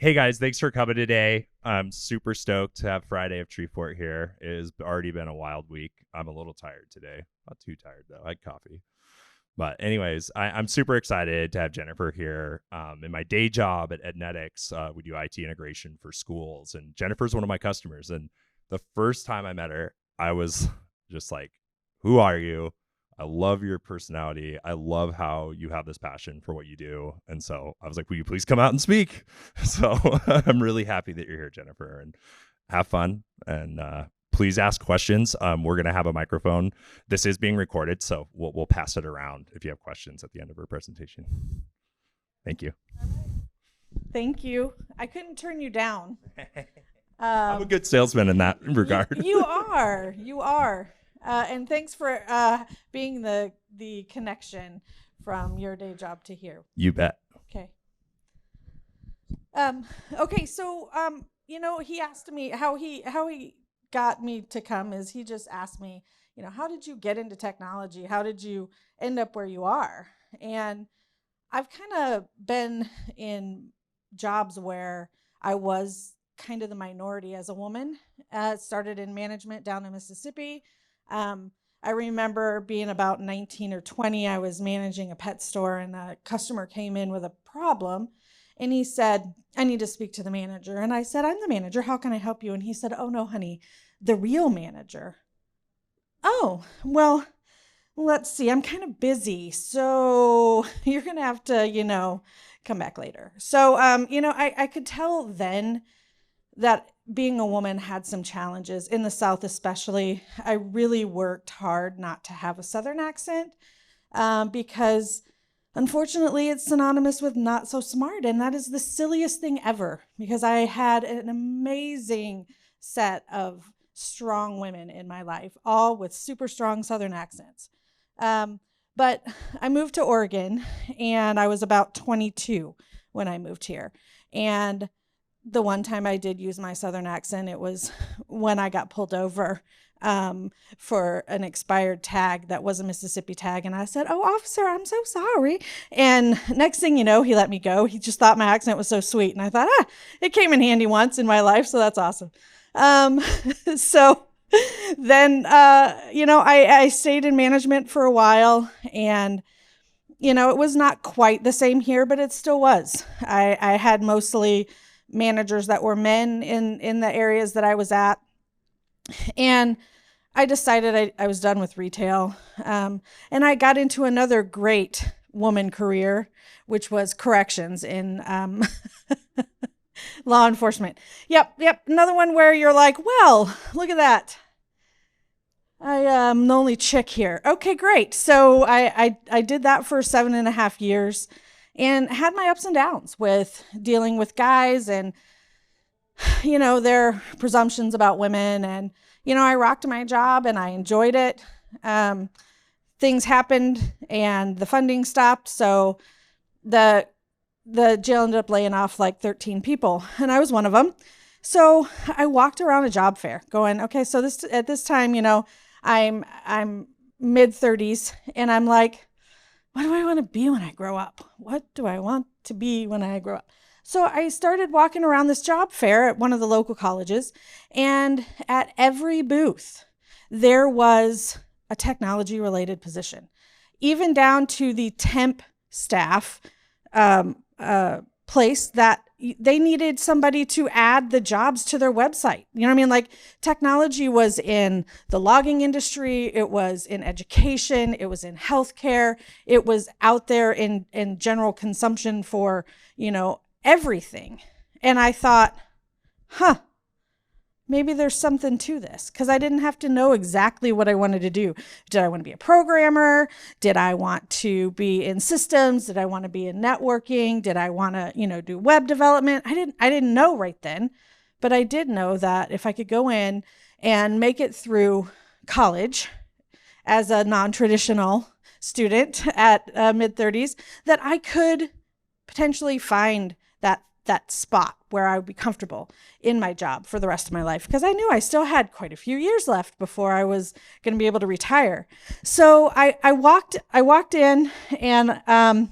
Hey guys, thanks for coming today. I'm super stoked to have Friday of Treefort here. It has already been a wild week. I'm a little tired today. Not too tired though. I had coffee. But anyways, I'm super excited to have Jennifer here. In my day job at Ednetics, we do IT integration for schools, and Jennifer's one of my customers. And the first time I met her, I was just like, "Who are you? I love your personality. I love how you have this passion for what you do." And so I was like, "Will you please come out and speak?" So I'm really happy that you're here, Jennifer, and have fun. And please ask questions. We're going to have a microphone. This is being recorded, so we'll pass it around if you have questions at the end of her presentation. Thank you. Thank you. I couldn't turn you down. I'm a good salesman in that regard. You are. You are. And thanks for being the connection from your day job to here. You bet. Okay. Okay. So he asked me how he got me to come. Is he just asked me, how did you get into technology? How did you end up where you are? And I've kind of been in jobs where I was kind of the minority as a woman. Started in management down in Mississippi. I remember being about 19 or 20, I was managing a pet store, and a customer came in with a problem, and he said, "I need to speak to the manager." And I said, "I'm the manager. How can I help you?" And he said, "Oh no, honey, the real manager." "Oh, well, let's see. I'm kind of busy, so you're going to have to, come back later." So, I could tell then that being a woman had some challenges in the South, especially. I really worked hard not to have a Southern accent because unfortunately it's synonymous with not so smart. And that is the silliest thing ever, because I had an amazing set of strong women in my life, all with super strong Southern accents. But I moved to Oregon, and I was about 22 when I moved here. And the one time I did use my Southern accent, it was when I got pulled over for an expired tag that was a Mississippi tag. And I said, "Oh, officer, I'm so sorry." And next thing you know, he let me go. He just thought my accent was so sweet. And I thought, it came in handy once in my life, so that's awesome. So then, I stayed in management for a while, and it was not quite the same here, but it still was. I had mostly managers that were men in the areas that I was at. And I decided I was done with retail. And I got into another great woman career, which was corrections in law enforcement. Yep. Another one where you're like, well, look at that. I am the only chick here. Okay, great. So I did that for 7.5 years. And had my ups and downs with dealing with guys and, their presumptions about women. And, I rocked my job and I enjoyed it. Things happened and the funding stopped. So the jail ended up laying off like 13 people, and I was one of them. So I walked around a job fair going, okay, so at this time, I'm mid-30s, and I'm like, what do I want to be when I grow up? What do I want to be when I grow up? So I started walking around this job fair at one of the local colleges, and at every booth, there was a technology-related position, even down to the temp staff place that they needed somebody to add the jobs to their website. You know what I mean? Like, technology was in the logging industry. It was in education. It was in healthcare. It was out there in general consumption for, everything. And I thought, maybe there's something to this, because I didn't have to know exactly what I wanted to do. Did I want to be a programmer? Did I want to be in systems? Did I want to be in networking? Did I want to, do web development? I didn't know right then, but I did know that if I could go in and make it through college as a non-traditional student at mid-30s, that I could potentially find that spot where I would be comfortable in my job for the rest of my life, because I knew I still had quite a few years left before I was going to be able to retire. So I walked in and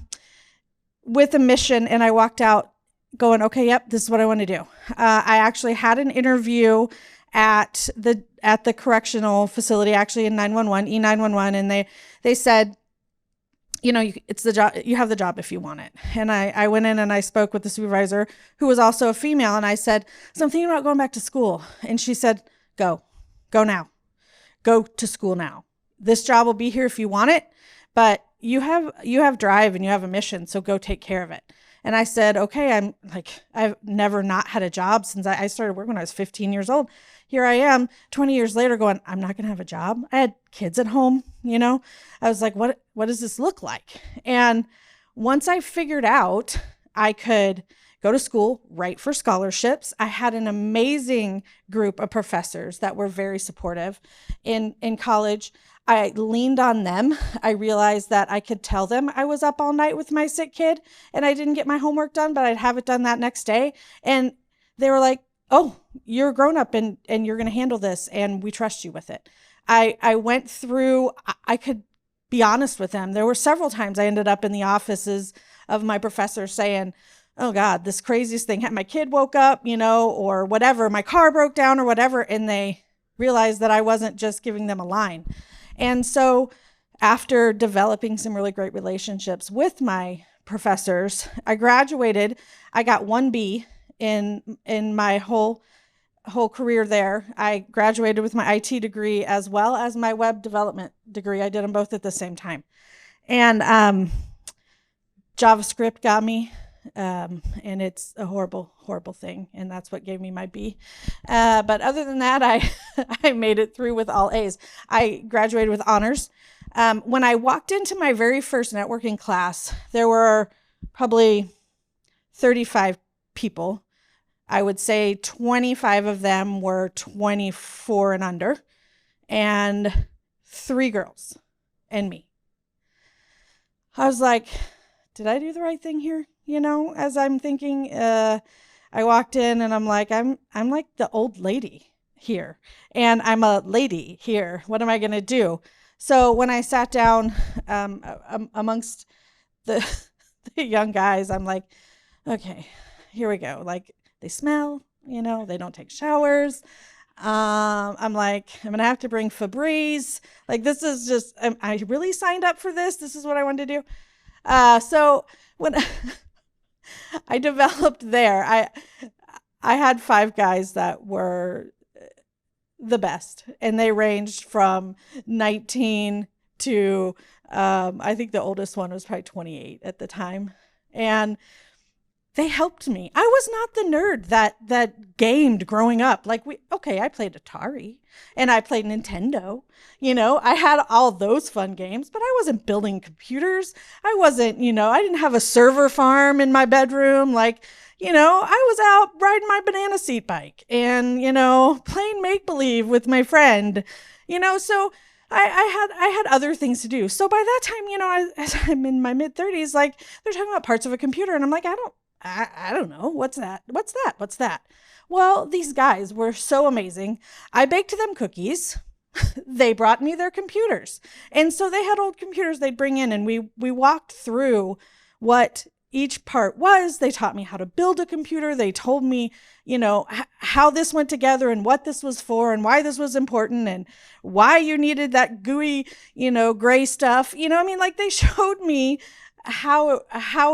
with a mission, and I walked out going, okay, yep, this is what I want to do. I actually had an interview at the correctional facility, actually in 911, E911, and they said, it's the job. You have the job if you want it. And I went in and I spoke with the supervisor, who was also a female, and I said, so I'm thinking about going back to school. And she said, go now, go to school now. This job will be here if you want it, but you have drive and you have a mission, so go take care of it. And I said, okay, I've never not had a job since I started working when I was 15 years old. Here I am 20 years later going, I'm not going to have a job. I had kids at home, I was like, what does this look like? And once I figured out I could go to school, write for scholarships, I had an amazing group of professors that were very supportive in college. I leaned on them. I realized that I could tell them I was up all night with my sick kid and I didn't get my homework done, but I'd have it done that next day. And they were like, oh, you're a grown up and you're going to handle this and we trust you with it. I went through, I could be honest with them. There were several times I ended up in the offices of my professors saying, oh God, this craziest thing, my kid woke up, or whatever, my car broke down or whatever. And they realized that I wasn't just giving them a line. And so after developing some really great relationships with my professors, I graduated. I got 1B in my whole career there. I graduated with my IT degree as well as my web development degree. I did them both at the same time. And JavaScript got me, and it's a horrible, horrible thing. And that's what gave me my B. But other than that, I made it through with all A's. I graduated with honors. When I walked into my very first networking class, there were probably 35 people. I would say 25 of them were 24 and under, and 3 girls and me. I was like, did I do the right thing here? As I'm thinking, I walked in and I'm like the old lady here, and I'm a lady here. What am I going to do? So when I sat down amongst the young guys, I'm like, okay, here we go. Like, they smell, they don't take showers. I'm like, I'm going to have to bring Febreze. Like, this is just, I really signed up for this. This is what I wanted to do. So when I developed there, I had 5 guys that were the best, and they ranged from 19 to, I think the oldest one was probably 28 at the time. And they helped me. I was not the nerd that gamed growing up. Like, I played Atari and I played Nintendo. I had all those fun games, but I wasn't building computers. I wasn't, I didn't have a server farm in my bedroom. Like, I was out riding my banana seat bike and, playing make-believe with my friend, so I had other things to do. So by that time, as I'm in my mid 30s, like, they're talking about parts of a computer and I'm like, I don't know. What's that? Well, these guys were so amazing. I baked them cookies. They brought me their computers. And so they had old computers they'd bring in, and we walked through what each part was. They taught me how to build a computer. They told me, how this went together and what this was for and why this was important and why you needed that gooey, gray stuff. They showed me how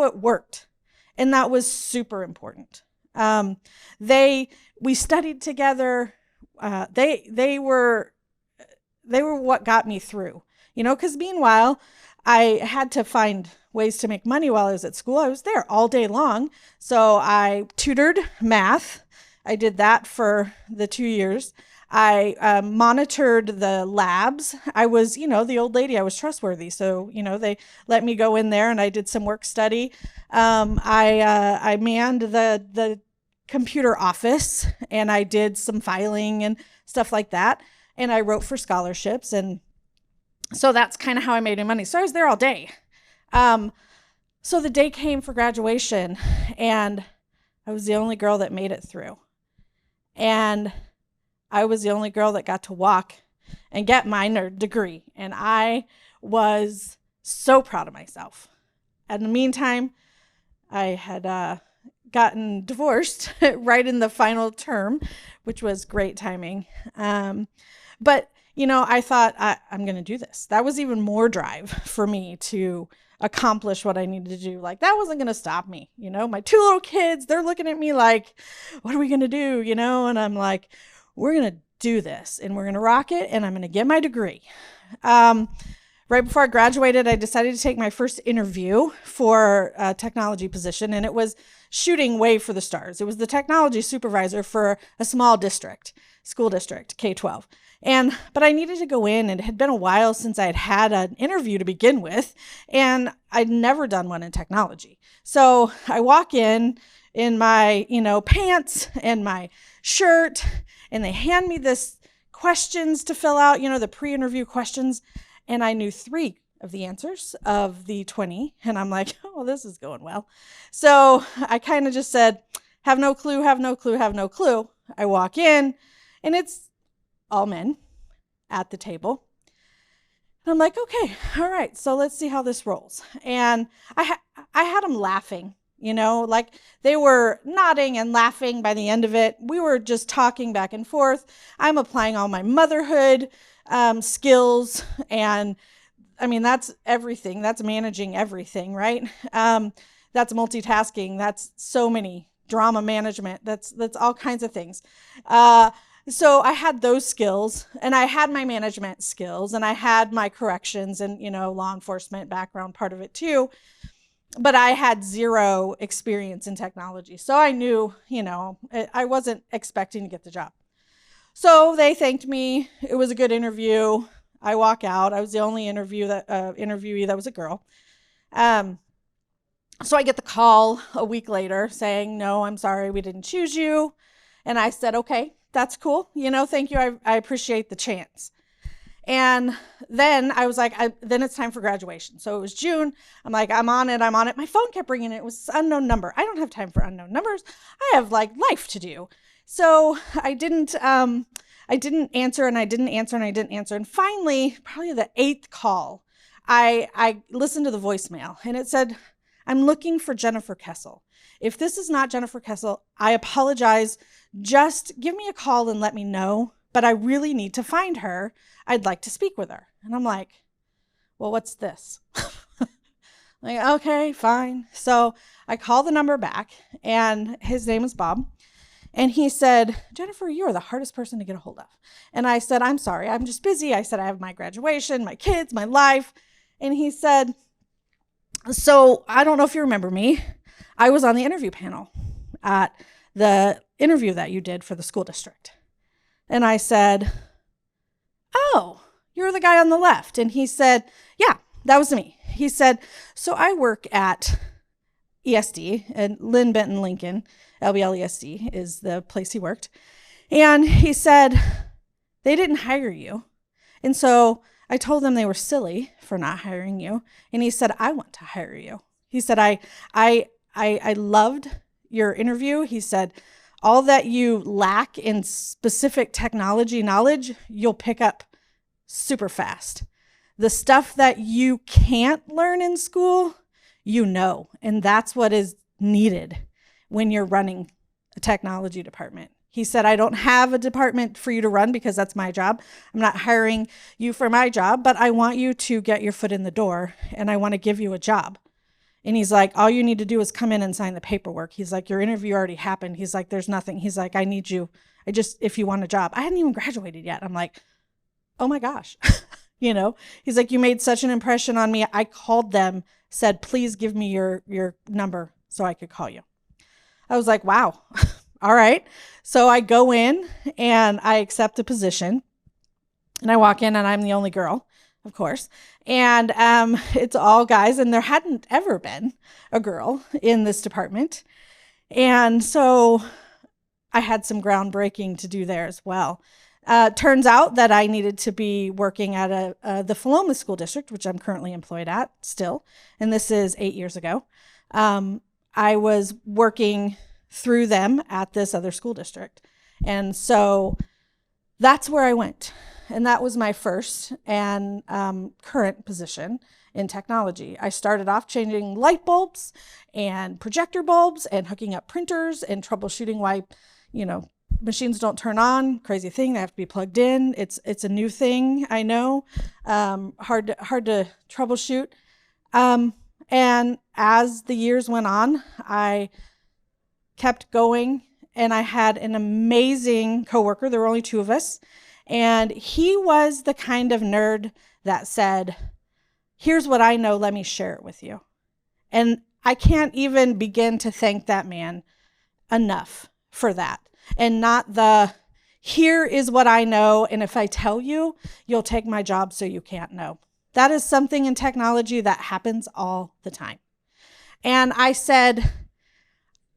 it worked. And that was super important. We studied together. They were what got me through, because meanwhile, I had to find ways to make money while I was at school. I was there all day long. So I tutored math. I did that for the 2 years. I monitored the labs. I was, the old lady. I was trustworthy. So, they let me go in there and I did some work study. I manned the computer office and I did some filing and stuff like that. And I wrote for scholarships. And so that's kind of how I made my money. So I was there all day. So the day came for graduation and I was the only girl that made it through. And I was the only girl that got to walk and get my nerd degree. And I was so proud of myself. In the meantime, I had gotten divorced right in the final term, which was great timing. But, I thought I'm going to do this. That was even more drive for me to accomplish what I needed to do. Like, that wasn't going to stop me. My 2 little kids, they're looking at me like, what are we going to do? And I'm like, we're going to do this and we're going to rock it and I'm going to get my degree. Right before I graduated, I decided to take my first interview for a technology position, and it was shooting way for the stars. It was the technology supervisor for a small school district, K-12. But I needed to go in, and it had been a while since I had an interview to begin with, and I'd never done one in technology. So I walk in my, pants and my shirt, and they hand me this questions to fill out, the pre-interview questions. And I knew 3 of the answers of the 20. And I'm like, oh, this is going well. So I kind of just said, have no clue, have no clue, have no clue. I walk in and it's all men at the table. And I'm like, okay, all right, so let's see how this rolls. And I had them laughing, like they were nodding and laughing by the end of it. We were just talking back and forth. I'm applying all my motherhood skills. And I mean, that's everything. That's managing everything, right? That's multitasking. That's so many drama management. That's all kinds of things. So I had those skills, and I had my management skills, and I had my corrections and, law enforcement background part of it too. But I had 0 experience in technology. So I knew, I wasn't expecting to get the job. So they thanked me. It was a good interview. I walk out. I was the only interviewee that was a girl. So I get the call a week later saying, no, I'm sorry, we didn't choose you. And I said, okay, that's cool. Thank you. I appreciate the chance. And then I was like, then it's time for graduation. So it was June. I'm like, I'm on it. My phone kept ringing. It was unknown number. I don't have time for unknown numbers. I have life to do. So I didn't answer and I didn't answer and I didn't answer. And finally, probably the 8th call, I listened to the voicemail and it said, I'm looking for Jennifer Kessel. If this is not Jennifer Kessel, I apologize. Just give me a call and let me know. But I really need to find her. I'd like to speak with her. And I'm like, well, what's this? Like, okay, fine. So I call the number back and his name is Bob. And he said, Jennifer, you are the hardest person to get a hold of. And I said, I'm sorry, I'm just busy. I said, I have my graduation, my kids, my life. And he said, so I don't know if you remember me. I was on the interview panel at the interview that you did for the school district. And I said, oh, you're the guy on the left. And he said, yeah, that was me. He said, so I work at ESD and Lynn Benton Lincoln. LBL ESD is the place he worked. And he said, they didn't hire you. And so I told them they were silly for not hiring you. And he said, I want to hire you. He said, I loved your interview. He said, all that you lack in specific technology knowledge, you'll pick up super fast. The stuff that you can't learn in school, and that's what is needed when you're running a technology department. He said, I don't have a department for you to run because that's my job. I'm not hiring you for my job, but I want you to get your foot in the door and I want to give you a job. And he's like, all you need to do is come in and sign the paperwork. He's like, your interview already happened. He's like, there's nothing. He's like, I need you. If you want a job. I hadn't even graduated yet. I'm like, oh my gosh. He's like, you made such an impression on me. I called them, said, please give me your number so I could call you. I was like, wow. All right. So I go in and I accept the position and I walk in and I'm the only girl, of course. And it's all guys, and there hadn't ever been a girl in this department. And so I had some groundbreaking to do there as well. Turns out that I needed to be working at the Philomath School District, which I'm currently employed at still. And this is 8 years ago. I was working through them at this other school district. And so that's where I went. And that was my first and current position. in technology. I started off changing light bulbs and projector bulbs and hooking up printers and troubleshooting why, machines don't turn on. Crazy thing, they have to be plugged in. It's a new thing, I know. Hard to troubleshoot. And as the years went on, I kept going, and I had an amazing coworker. There were only 2 of us, and he was the kind of nerd that said, here's what I know, let me share it with you. And I can't even begin to thank that man enough for that. And not the, here is what I know, and if I tell you, you'll take my job so you can't know. That is something in technology that happens all the time. And I said,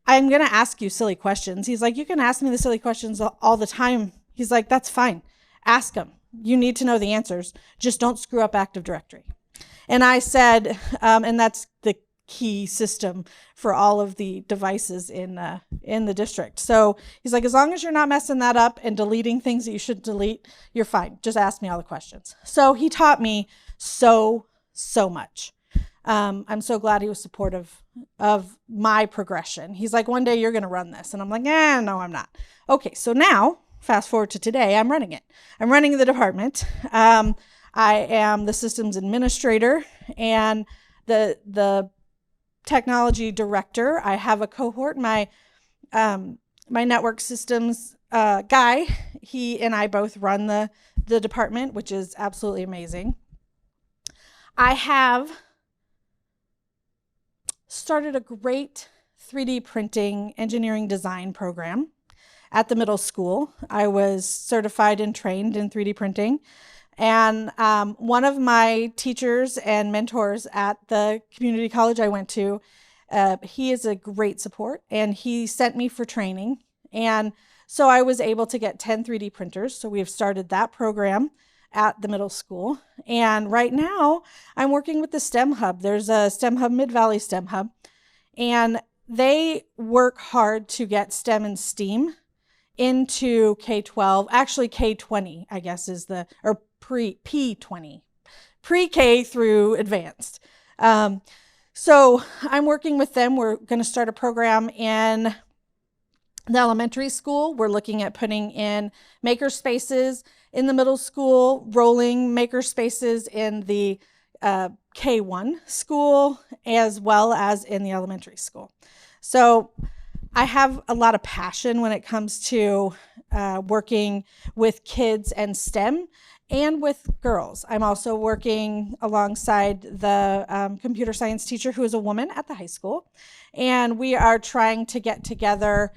I'm going to ask you silly questions. He's like, you can ask me the silly questions all the time. He's like, that's fine. Ask them. You need to know the answers. Just don't screw up Active Directory. And I said, and that's the key system for all of the devices in the district. So he's like, as long as you're not messing that up and deleting things that you should delete, you're fine. Just ask me all the questions. So he taught me so much. I'm so glad he was supportive of my progression. He's like, one day you're going to run this. And I'm like, no, I'm not. Okay, so now, fast forward to today, I'm running it. I'm running the department. I am the systems administrator and the technology director. I have a cohort. My network systems guy, he and I both run the department, which is absolutely amazing. I have started a great 3D printing engineering design program at the middle school. I was certified and trained in 3D printing. And one of my teachers and mentors at the community college I went to, he is a great support, and he sent me for training. And so I was able to get 10 3D printers. So we've started that program at the middle school. And right now I'm working with the STEM Hub. There's a STEM Hub, Mid-Valley STEM Hub, and they work hard to get STEM and STEAM into K-12, actually K-20, I guess is or P-20, pre-K through advanced. So I'm working with them. We're going to start a program in the elementary school. We're looking at putting in maker spaces in the middle school, rolling maker spaces in the K-1 school, as well as in the elementary school. So I have a lot of passion when it comes to working with kids and STEM and with girls. I'm also working alongside the computer science teacher, who is a woman at the high school. And we are trying to get together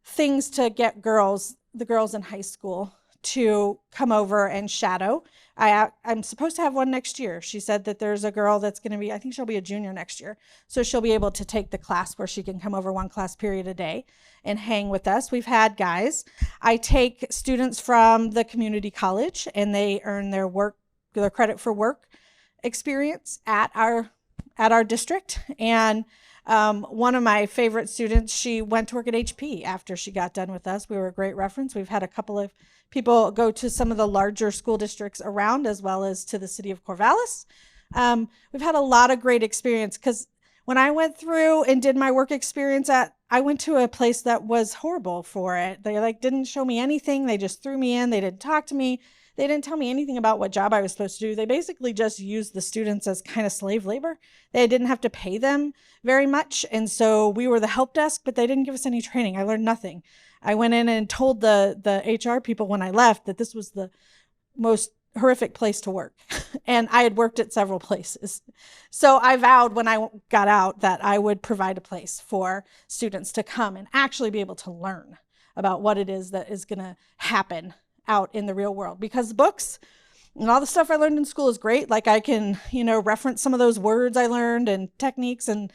things to get the girls in high school to come over and shadow. I'm supposed to have one next year. She said that there's a girl that's going to be, I think she'll be a junior next year. So she'll be able to take the class where she can come over one class period a day and hang with us. We've had guys. I take students from the community college, and they earn their credit for work experience at our district. And one of my favorite students, she went to work at HP after she got done with us. We were a great reference. We've had a couple of people go to some of the larger school districts around, as well as to the city of Corvallis. We've had a lot of great experience, because when I went through and did my work experience I went to a place that was horrible for it. They didn't show me anything. They just threw me in. They didn't talk to me. They didn't tell me anything about what job I was supposed to do. They basically just used the students as kind of slave labor. They didn't have to pay them very much. And so we were the help desk, but they didn't give us any training. I learned nothing. I went in and told the HR people when I left that this was the most horrific place to work. And I had worked at several places. So I vowed when I got out that I would provide a place for students to come and actually be able to learn about what it is that is going to happen out in the real world. Because books and all the stuff I learned in school is great. Like I can, reference some of those words I learned and techniques and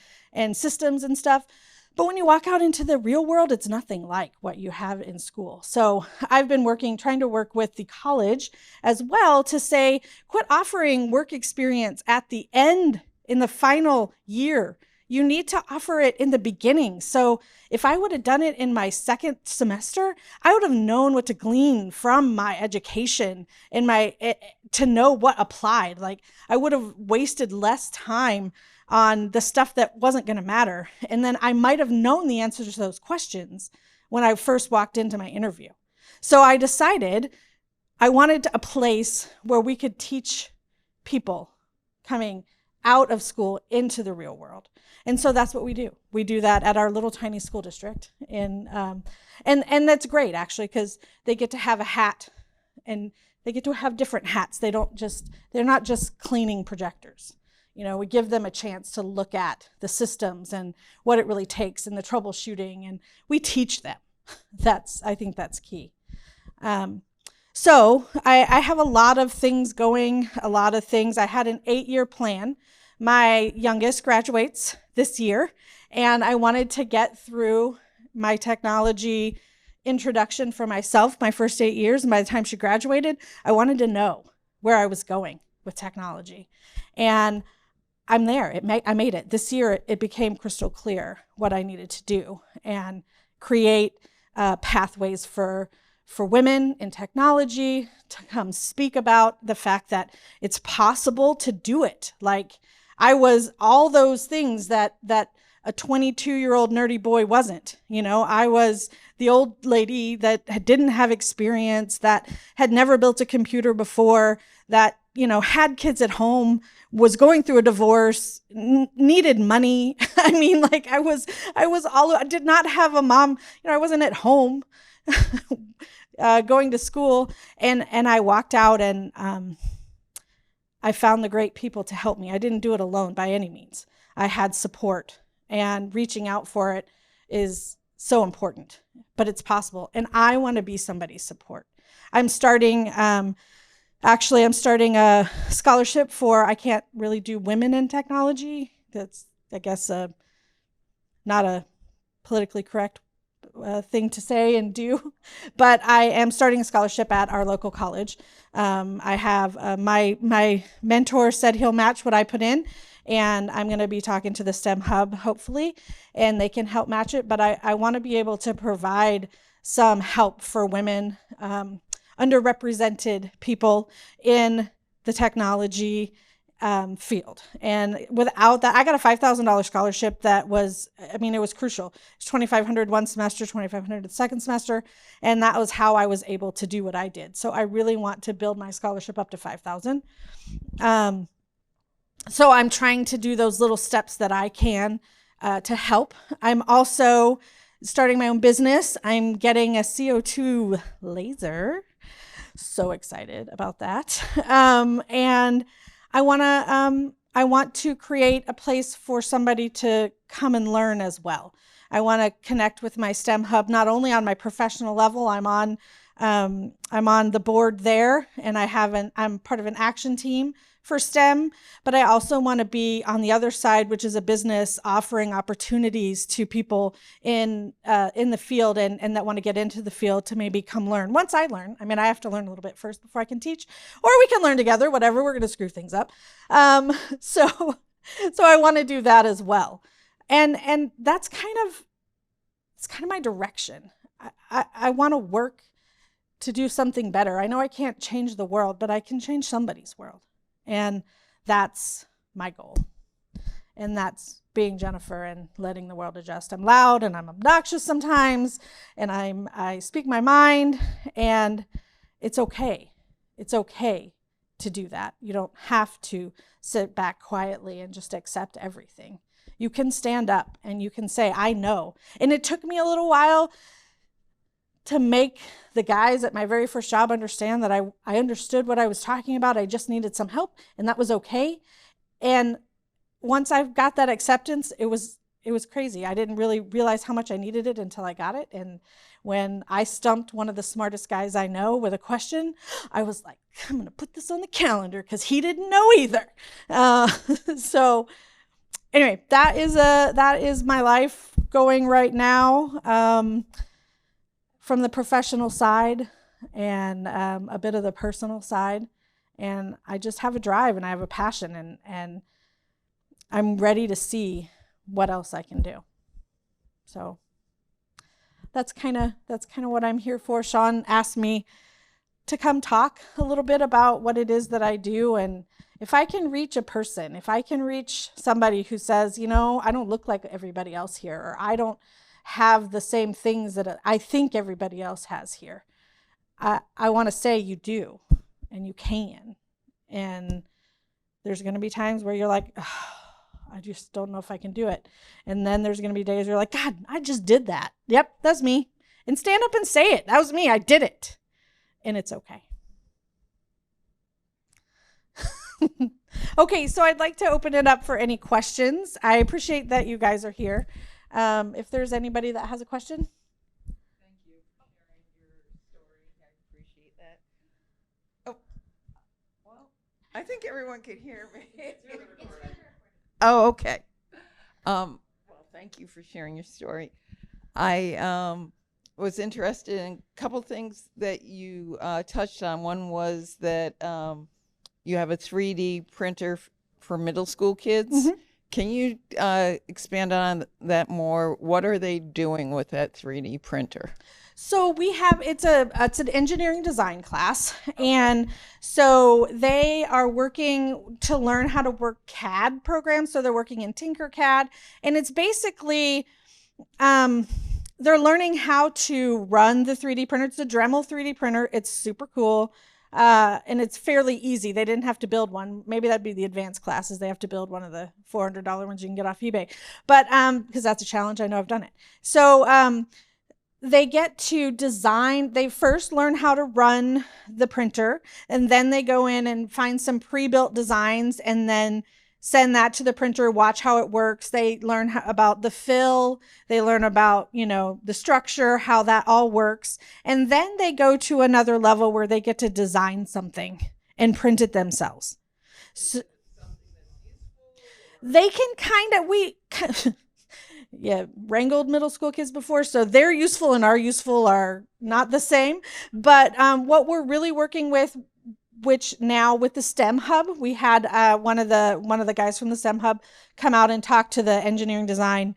systems and stuff. But when you walk out into the real world, it's nothing like what you have in school. So I've been trying to work with the college as well to say, quit offering work experience at the end in the final year. You need to offer it in the beginning. So if I would have done it in my second semester, I would have known what to glean from my education and to know what applied. Like, I would have wasted less time on the stuff that wasn't going to matter. And then I might have known the answers to those questions when I first walked into my interview. So I decided I wanted a place where we could teach people coming out of school into the real world. And so that's what we do. We do that at our little tiny school district. And that's great, actually, because they get to have a hat, and they get to have different hats. They're not just cleaning projectors. We give them a chance to look at the systems and what it really takes and the troubleshooting, and we teach them. I think that's key. So I have a lot of things going, I had an 8-year plan. My youngest graduates this year, and I wanted to get through my technology introduction for myself, my first 8 years. And by the time she graduated, I wanted to know where I was going with technology. And I'm there. I made it. This year, it became crystal clear what I needed to do and create pathways for women in technology to come speak about the fact that it's possible to do it. Like, I was all those things that a 22-year-old nerdy boy wasn't. I was the old lady that didn't have experience, that had never built a computer before, that, had kids at home, was going through a divorce, needed money. I mean, like, I did not have a mom. I wasn't at home going to school, and I walked out, and I found the great people to help me. I didn't do it alone by any means. I had support, and reaching out for it is so important, but it's possible. And I want to be somebody's support. I'm starting a scholarship for, I can't really do women in technology. That's, I guess, not a politically correct thing to say and do, but I am starting a scholarship at our local college. I have my mentor said he'll match what I put in, and I'm going to be talking to the STEM Hub, hopefully, and they can help match it. But I want to be able to provide some help for women, underrepresented people in the technology field. And without that, I got a $5,000 scholarship that was, it was crucial. It's $2,500 one semester, $2,500 the second semester. And that was how I was able to do what I did. So I really want to build my scholarship up to $5,000. So I'm trying to do those little steps that I can to help. I'm also starting my own business. I'm getting a CO2 laser. So excited about that. And I want to create a place for somebody to come and learn as well. I want to connect with my STEM Hub, not only on my professional level. I'm on the board there, and I'm part of an action team for STEM, but I also want to be on the other side, which is a business offering opportunities to people in the field and that want to get into the field to maybe come learn. Once I learn, I have to learn a little bit first before I can teach, or we can learn together, whatever, we're going to screw things up. So I want to do that as well. And that's kind of my direction. I want to work to do something better. I know I can't change the world, but I can change somebody's world. And that's my goal. And that's being Jennifer and letting the world adjust. I'm loud and I'm obnoxious sometimes, and I speak my mind, and it's okay. It's okay to do that. You don't have to sit back quietly and just accept everything. You can stand up and you can say, I know. And it took me a little while to make the guys at my very first job understand that I understood what I was talking about. I just needed some help, and that was okay. And once I got that acceptance, it was crazy. I didn't really realize how much I needed it until I got it. And when I stumped one of the smartest guys I know with a question, I was like, I'm going to put this on the calendar, because he didn't know either. So anyway, that is my life going right now. From the professional side and a bit of the personal side. And I just have a drive and I have a passion, and I'm ready to see what else I can do. So that's kind of what I'm here for. Sean asked me to come talk a little bit about what it is that I do, and if I can reach a person, if I can reach somebody who says, I don't look like everybody else here, or I don't have the same things that I think everybody else has here. I want to say you do, and you can. And there's going to be times where you're like, oh, I just don't know if I can do it. And then there's going to be days where you're like, God, I just did that. Yep, that's me. And stand up and say it. That was me. I did it. And it's okay. Okay, so I'd like to open it up for any questions. I appreciate that you guys are here. If there's anybody that has a question. Thank you for sharing your story. I appreciate that. Oh, well, I think everyone could hear me. Oh, okay. Well, thank you for sharing your story. I was interested in a couple things that you touched on. One was that you have a 3D printer for middle school kids. Mm-hmm. Can you expand on that more? What are they doing with that 3D printer? So we have, it's an engineering design class. And so they are working to learn how to work CAD programs. So they're working in Tinkercad, and it's basically, they're learning how to run the 3D printer. It's a Dremel 3D printer. It's super cool. And it's fairly easy. They didn't have to build one. Maybe that'd be the advanced classes. They have to build one of the $400 ones you can get off eBay. But because that's a challenge, I know I've done it. So they get to design. They first learn how to run the printer, and then they go in and find some pre-built designs and then send that to the printer, watch how it works. They learn about the fill. They learn about, the structure, how that all works. And then they go to another level where they get to design something and print it themselves. So they can wrangled middle school kids before, so their useful and our useful are not the same. But what we're really working with, which now with the STEM Hub, we had one of the guys from the STEM Hub come out and talk to the engineering design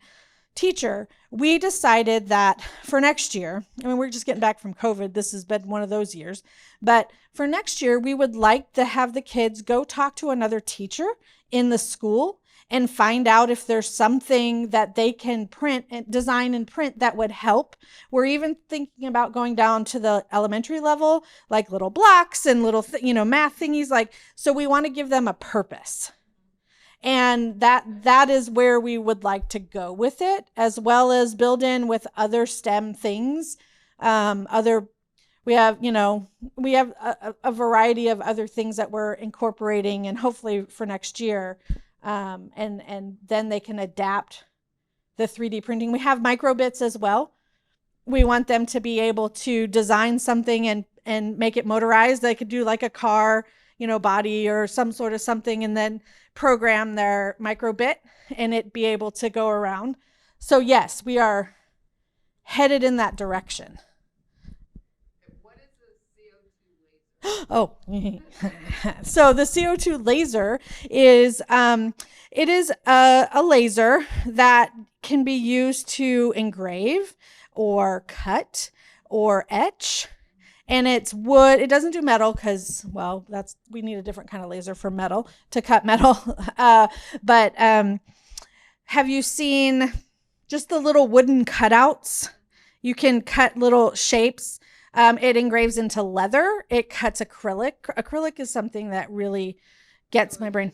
teacher. We decided that for next year, we're just getting back from COVID. This has been one of those years. But for next year, we would like to have the kids go talk to another teacher in the school and find out if there's something that they can print and design and print that would help. We're even thinking about going down to the elementary level, like little blocks and little, math thingies. So we want to give them a purpose. And that is where we would like to go with it, as well as build in with other STEM things. We have a variety of other things that we're incorporating, and hopefully for next year. And then they can adapt the 3D printing. We have microbits as well. We want them to be able to design something and make it motorized. They could do like a car, body or some sort of something, and then program their microbit and it be able to go around. So yes, we are headed in that direction. What is the CO2 laser? Oh, so the CO2 laser is it is a laser that can be used to engrave or cut or etch. And it's wood. It doesn't do metal because, we need a different kind of laser for metal, to cut metal. But have you seen just the little wooden cutouts? You can cut little shapes. It engraves into leather. It cuts acrylic. Acrylic is something that really gets my brain.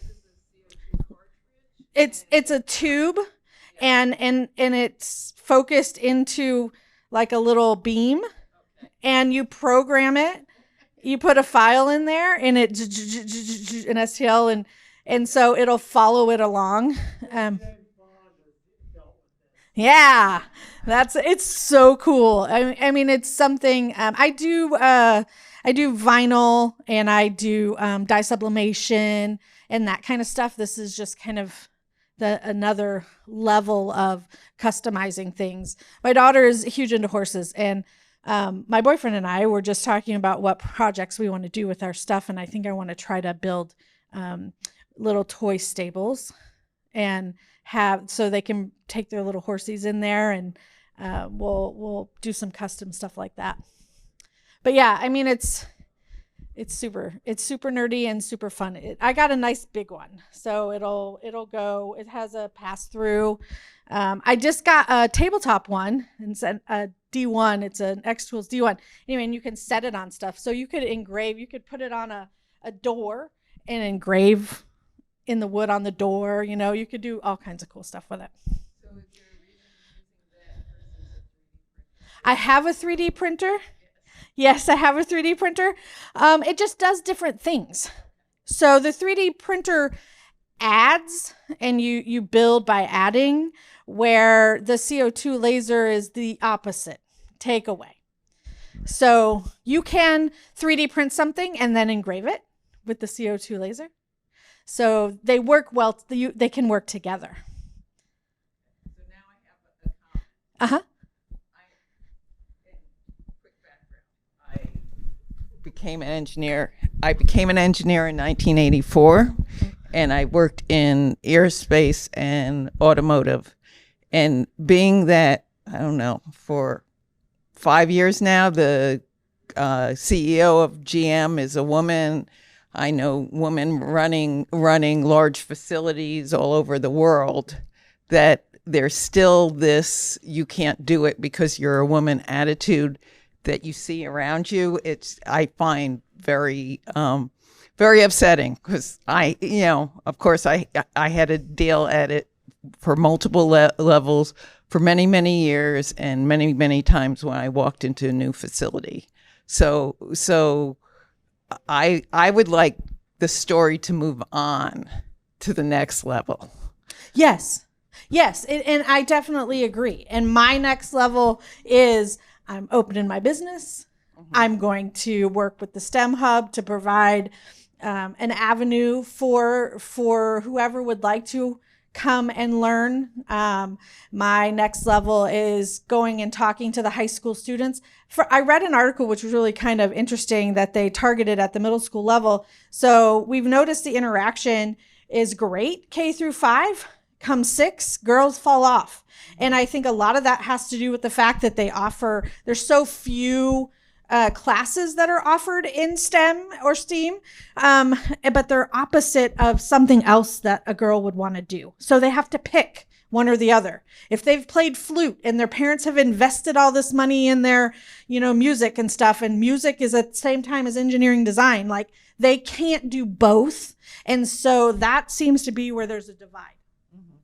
It's a tube, and it's focused into like a little beam. And you program it, you put a file in there, and it an STL, and so it'll follow it along. Yeah, it's so cool. I mean, it's something. I do vinyl, and I do dye sublimation and that kind of stuff. This is just kind of another level of customizing things. My daughter is huge into horses, and my boyfriend and I were just talking about what projects we want to do with our stuff. And I think I want to try to build little toy stables and have so they can take their little horsies in there, and we'll do some custom stuff like that. But yeah, I mean it's super nerdy and super fun. I got a nice big one, so it'll go. It has a pass through. I just got a tabletop one, and it's a D1. It's an X Tools D1. Anyway, and you can set it on stuff. So you could engrave. You could put it on a door and engrave in the wood on the door. You know, you could do all kinds of cool stuff with it. So is there a reason you're using that versus a 3D printer? I have a 3D printer. Yes, I have a 3D printer. It just does different things. So the 3D printer adds, and you build by adding, where the CO2 laser is the opposite, take away. So you can 3D print something and then engrave it with the CO2 laser. So they work well, they can work together. So now I have a Uh-huh. quick background. I became an engineer in 1984, and I worked in aerospace and automotive. And being that, I don't know, for 5 years now, the CEO of GM is a woman. I know women running large facilities all over the world, that there's still this you can't do it because you're a woman attitude that you see around you. I find very upsetting, because of course I had to deal at it for multiple levels for many, many years, and many, many times when I walked into a new facility. So I would like the story to move on to the next level. Yes. And I definitely agree. And my next level is I'm opening my business. Mm-hmm. I'm going to work with the STEM Hub to provide an avenue for whoever would like to come and learn. My next level is going and talking to the high school students. I read an article which was really kind of interesting that they targeted at the middle school level. So we've noticed the interaction is great K through 5. Come 6, girls fall off. And I think a lot of that has to do with the fact that there's so few classes that are offered in STEM or STEAM, but they're opposite of something else that a girl would want to do. So they have to pick one or the other. If they've played flute and their parents have invested all this money in their, music and stuff, and music is at the same time as engineering design, like they can't do both. And so that seems to be where there's a divide. Mm-hmm.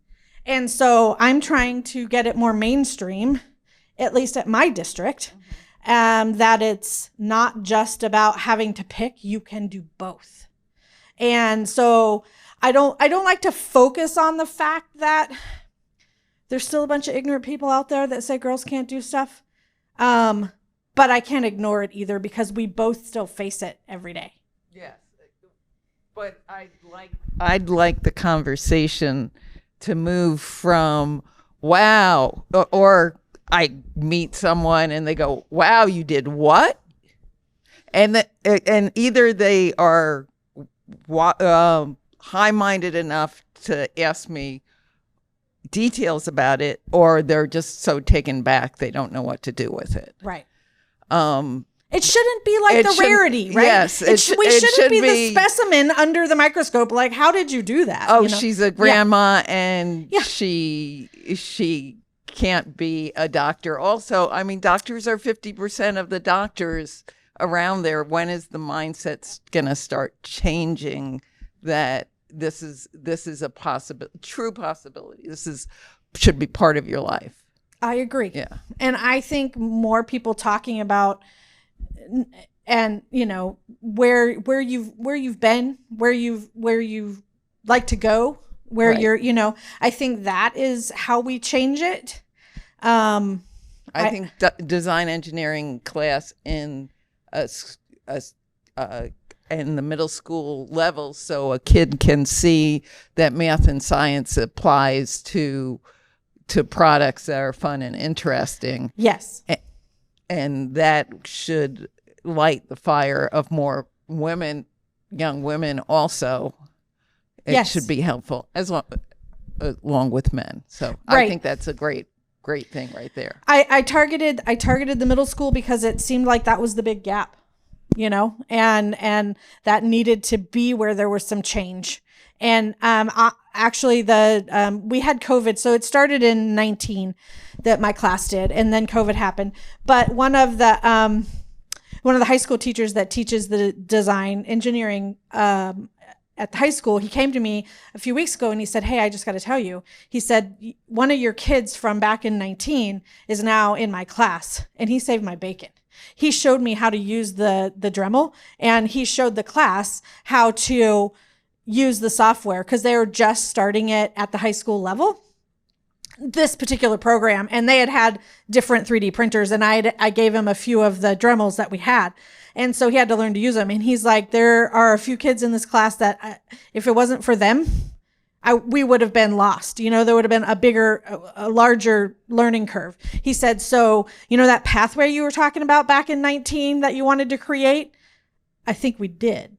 And so I'm trying to get it more mainstream, at least at my district. Mm-hmm. That it's not just about having to pick, you can do both. And so I don't like to focus on the fact that there's still a bunch of ignorant people out there that say girls can't do stuff. But I can't ignore it either, because we both still face it every day. Yes. But I'd like the conversation to move from wow, or I meet someone and they go, wow, you did what? And either they are high-minded enough to ask me details about it, or they're just so taken back they don't know what to do with it. Right. It shouldn't be like the rarity, right? Yes. We shouldn't be the specimen under the microscope. Like, how did you do that? Oh, she's a grandma, and she can't be a doctor. Also, I mean, doctors are 50% of the doctors around there. When is the mindset going to start changing that this is a true possibility? Should be part of your life. I agree. Yeah. And I think more people talking about, and where you've been, where you've like to go, where right. you're, I think that is how we change it. I think design engineering class in in the middle school level, so a kid can see that math and science applies to products that are fun and interesting. Yes. And that should light the fire of more women, young women also. It should be helpful. along with men. So I Right. think that's a great thing right there. I targeted the middle school because it seemed like that was the big gap, and that needed to be where there was some change. And actually, we had COVID, so it started in 19 that my class did, and then COVID happened. But one of the high school teachers that teaches the design engineering at the high school, he came to me a few weeks ago and he said, "Hey, I just got to tell you," he said, "one of your kids from back in 19 is now in my class, and he saved my bacon." He showed me how to use the Dremel, and he showed the class how to use the software because they were just starting it at the high school level, this particular program, and they had different 3D printers, and I gave him a few of the Dremels that we had. And so he had to learn to use them. And he's like, there are a few kids in this class that if it wasn't for them, we would have been lost. There would have been a larger learning curve. He said, so, that pathway you were talking about back in 19 that you wanted to create, I think we did.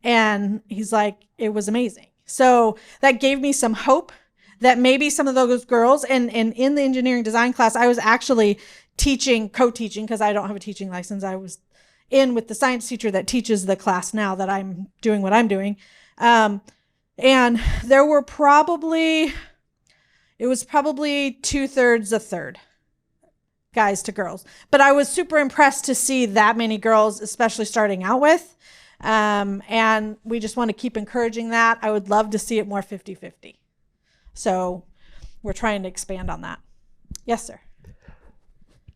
And he's like, it was amazing. So that gave me some hope that maybe some of those girls, and in the engineering design class, I was actually co-teaching, because I don't have a teaching license. I was in with the science teacher that teaches the class now that I'm doing what I'm doing. And there were probably 2/3, a third guys to girls. But I was super impressed to see that many girls, especially starting out with. And we just want to keep encouraging that. I would love to see it more 50-50. So we're trying to expand on that. Yes, sir.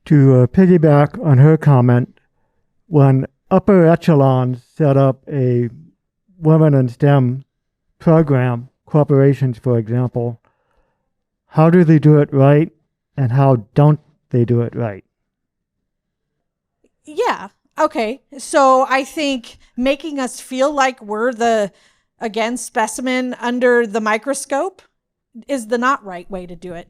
To piggyback on her comment, when upper echelons set up a women in STEM program, corporations, for example, how do they do it right and how don't they do it right? Yeah. Okay. So I think making us feel like we're the, again, specimen under the microscope is the not right way to do it.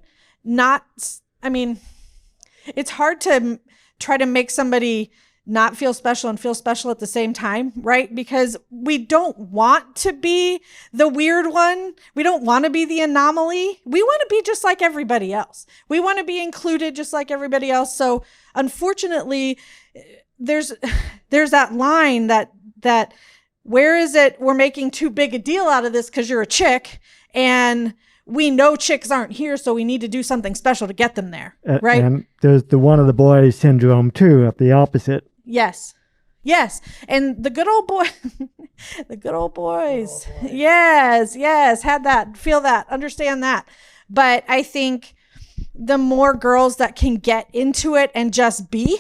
It's hard to try to make somebody not feel special and feel special at the same time, right? Because we don't want to be the weird one. We don't want to be the anomaly. We want to be just like everybody else. We want to be included just like everybody else. So unfortunately, there's that line that where is it we're making too big a deal out of this because you're a chick, and we know chicks aren't here, so we need to do something special to get them there, right? And there's the one of the boys syndrome too, at the opposite. Yes. And the good old boys, yes, had that, feel that, understand that. But I think the more girls that can get into it and just be,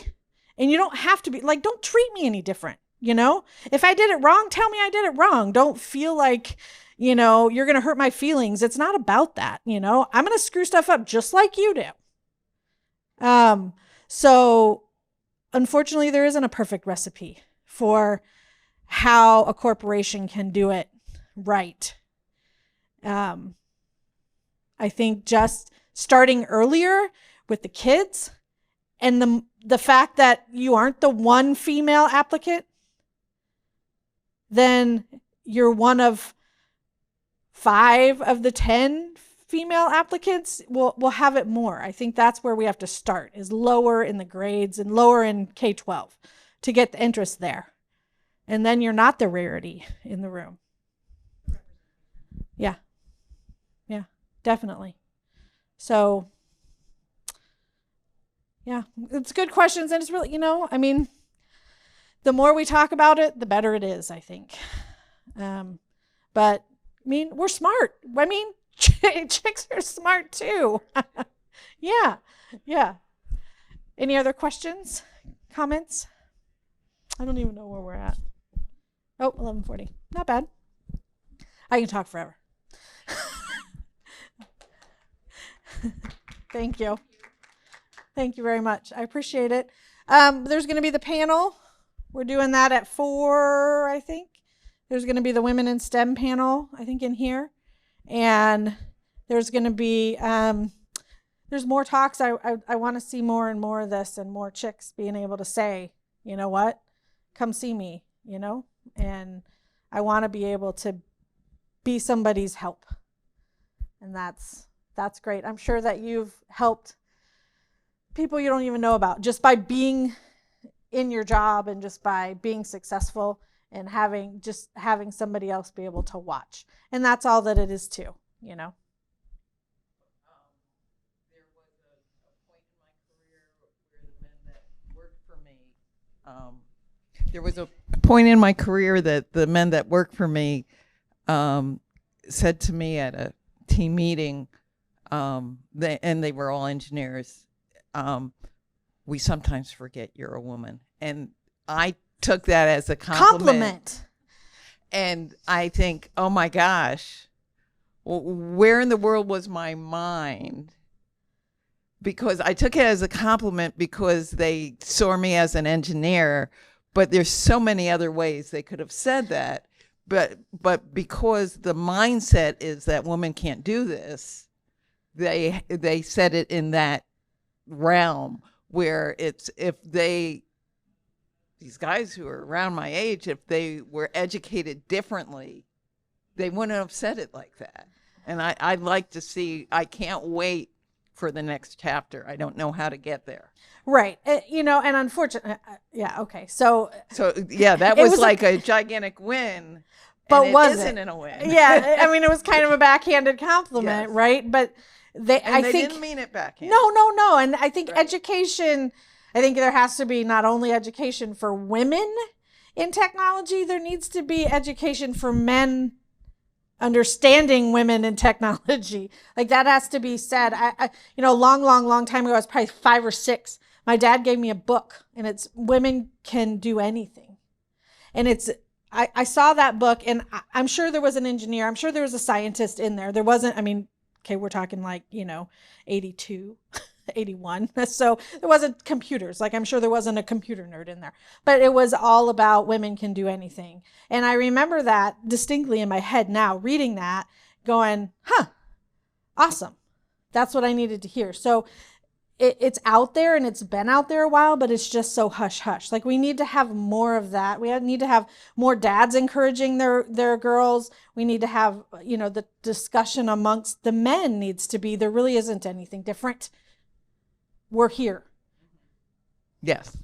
and you don't have to be, like, don't treat me any different, If I did it wrong, tell me I did it wrong. Don't feel like, you're going to hurt my feelings. It's not about that, I'm going to screw stuff up just like you do. So unfortunately, there isn't a perfect recipe for how a corporation can do it right. I think just starting earlier with the kids, and the fact that you aren't the one female applicant, then you're one of 5 of the 10 female applicants. We'll have it more. I think that's where we have to start, is lower in the grades and lower in K-12 to get the interest there. And then you're not the rarity in the room. Yeah, definitely. So yeah, it's good questions. And it's really, the more we talk about it, the better it is, I think. But we're smart. Chicks are smart too. Yeah. Any other questions, comments? I don't even know where we're at. Oh, 11:40. Not bad. I can talk forever. Thank you. Thank you very much. I appreciate it. There's going to be the panel. We're doing that at 4, I think. There's going to be the Women in STEM panel, I think, in here. And there's going to be, there's more talks. I want to see more and more of this, and more chicks being able to say, you know what, come see me, and I want to be able to be somebody's help. And that's great. I'm sure that you've helped people you don't even know about just by being in your job and just by being successful and having somebody else be able to watch. And that's all that it is too, you know. There was a point in my career where the men that worked for me, there was a point in my career that the men that worked for me said to me at a team meeting, they were all engineers, we sometimes forget you're a woman. And I took that as a compliment. And I think, oh my gosh, where in the world was my mind? Because I took it as a compliment because they saw me as an engineer, but there's so many other ways they could have said that. But because the mindset is that women can't do this, they said it in that realm where it's these guys who are around my age, if they were educated differently, they wouldn't have said it like that. And I'd like to see, I can't wait for the next chapter. I don't know how to get there. Right. You know, and unfortunately, yeah, okay. So yeah, that was like a gigantic win. But was it isn't in a way? Yeah, I mean, it was kind of a backhanded compliment, yes. right? But they didn't mean it backhanded. No. And I think education, I think there has to be not only education for women in technology, there needs to be education for men understanding women in technology. Like that has to be said. I you know, long time ago, I was probably 5 or 6. My dad gave me a book and it's Women Can Do Anything. And I saw that book and I'm sure there was an engineer. I'm sure there was a scientist in there. There wasn't, I mean, okay, we're talking like, you know, 82, 81. So there wasn't computers. Like I'm sure there wasn't a computer nerd in there, but it was all about women can do anything. And I remember that distinctly in my head now, reading that, going, awesome. That's what I needed to hear. So it's out there and it's been out there a while, but it's just so hush hush. Like we need to have more of that. We need to have more dads encouraging their girls. We need to have, you know, the discussion amongst the men needs to be, there really isn't anything different. We're here. Yes.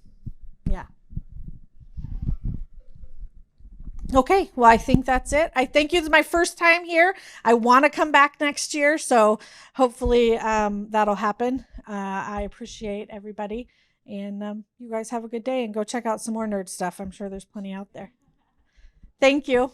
Yeah. Okay, well, I think that's it. I thank you. This is my first time here. I want to come back next year, so hopefully that'll happen. I appreciate everybody, and you guys have a good day, and go check out some more nerd stuff. I'm sure there's plenty out there. Thank you.